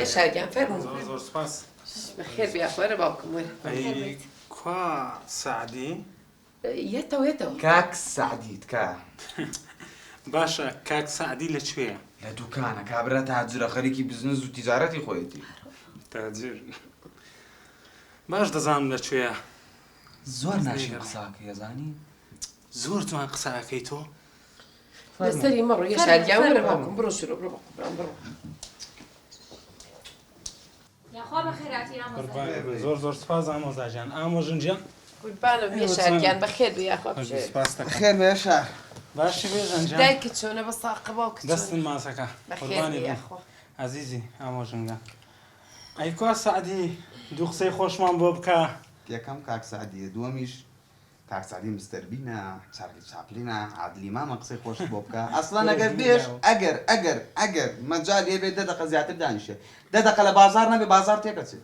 يشاركان فرمو زۆر سپاس. بخير بياخويا باوكم وين ئەی کوا سعدی؟ يتو کاک سعدی تکا باشە کاک سعدی لەکوێیە؟ لە دوکانە کابرا تاجرە خەریکی بزنس و تیجارەتی خۆیەتی تاجر باش دەزانم لەکوێیە. زۆر ناشی قساکە ێزانی زۆر جوان قساکەی تۆ. لسري مرة يشاركان وين باوكم برو شروع برو باوكم يا خوا بخيراتي يا مزاج زۆر سپاس ئامۆزاژیان ئامۆژنجیان قربانم يشاركان بخير بياخويا سپاس دەکەم. خێر بێ شار باشی بێژەنجیان دايك شلون بصاقة باوك دەستن ماسەکە بخير قوربانی بم بياخوا عزیزی ئامۆژنگە. ئەی کوا سعدی دوو قسەی خۆشمان بۆ بکە. یەکەم کاک سعدیە دووەمیش کاک سعدی مستەر بینە چارلی چاپلینە عادلی مامە قسەی خۆش بۆ بکە ئەسڵان ئەگەر بێش ئەگەر مەجال لێ بێت 10 دقە زیاتر دانیشێ 10 دقە لە بازار نەبێ بازار تێکەچێت.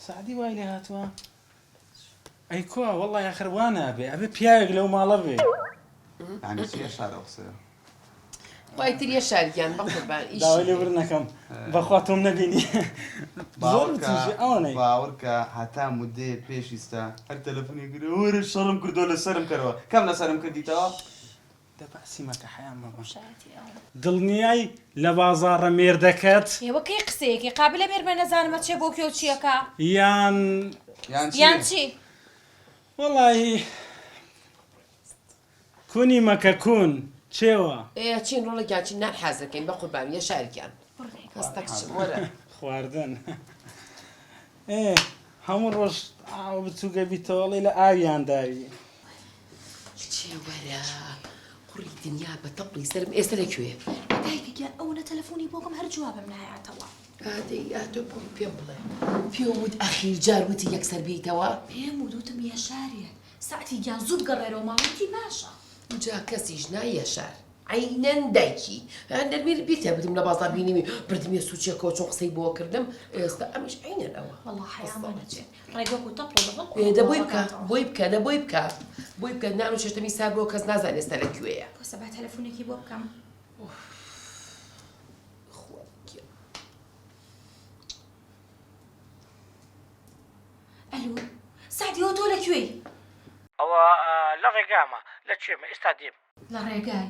سعدی وای لێ هاتووە. ئەی کوا وەڵڵی ئاخر وا نابێ ئەبێ پیاوێک لەو ماڵە بێ. یانی چیە شارە قسەیە بايتر يشاركان بقربان داوای لێ بڕ نەکەم بەخوا تۆم نەبینی. زۆر تووشی ئەوەنەی باوەڕکە هەتا مودەیە پێشیستا هەر تەلەفۆنی گرێ وەرە شەڕم کردۆ لەسەرم کەرەوە کەم لەسەرم کردیتەوە دەباسی مەکە حەیان مەبە دڵنیای لە بازاڕە مێردەکەت ئێوە کەی قسەیەکی قابلە بێر بە نەزانمە چێ بۆ کێ و چیەکە یان یان چی؟ وەڵی کونی مەکە کون چێوە ايه تشين رولا كان نان حازر كاين بقربان يشاركان قصدك ورا خواردن ئێ هەموو ڕۆژ ئاو بچووگە بیتەوەڵی لە ئاویان داوی چی ورا قڕی دنیا بە تەپڵی سەرم ئێستا لەکوێ دایکگیان ئەوەنە تەلەفۆنی بۆکەم هەر جوابم نایاتەوە ئادەی تۆ بۆی پێم بڵێ پێم وت ئەخیر جار وتی یەکسەر بیتەوە پێم وتم یەشاریە ساعتی گیان زوو بگەڕێرەوە ماڵەتی باشە جا کەسیش نایەشار عینەن دایکی دەرمیر بیتە بدم لە بازار بینیمی بردمیە سوچێکەوە چۆن قسەی بۆ کردم ئێستا ئەمیش عینەن ئەوە وەڵڵا حەیامانەچێت ڕێگەک و تەپڵ دەبۆی بکە بۆی بکە دەبۆی بکە بۆی بکە نان و شەشتەمی سار بۆ کەس نازانێت ئێستا لەکوێیە بۆسە با تەلەفۆنێکی بۆ بکەم ئەلو سعدیەوە تۆ لەکوێی ئەوە لە ڕێگامە لە کوێمە ئێستا دێم لە ڕێگای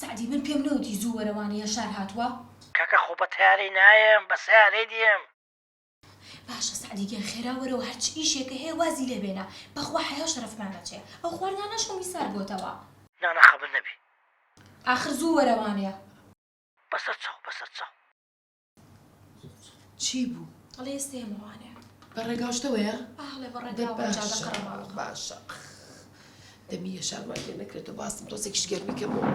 سعدی من پێم نەوتی زوو وەرەوانەیە شار هاتووە کاکە خۆ بە تیاری نایم بە سیارەی دێم باشە سعدیگەن خێرا وەرەوە هەرچ ئیشێکە هەیە وازی لێ بێنە بەخوا حیا شەرەفمانەچێ ئەو خواردانە شەومی سار بۆتەوە نانە خەبر نەبی ئاخر زوو وەرەوانەیە بەسەر چاو چی بوو ئەڵێ ئێستێمەوانەیە بەڕێگاشتەوەیە ئاڵێ بەڕێگاوە جادەقەڕەماڵەکە باشە دەمی یەشارمان لێ نەکرێتەوە باسم تۆسێکیش گەرمی کەمەوە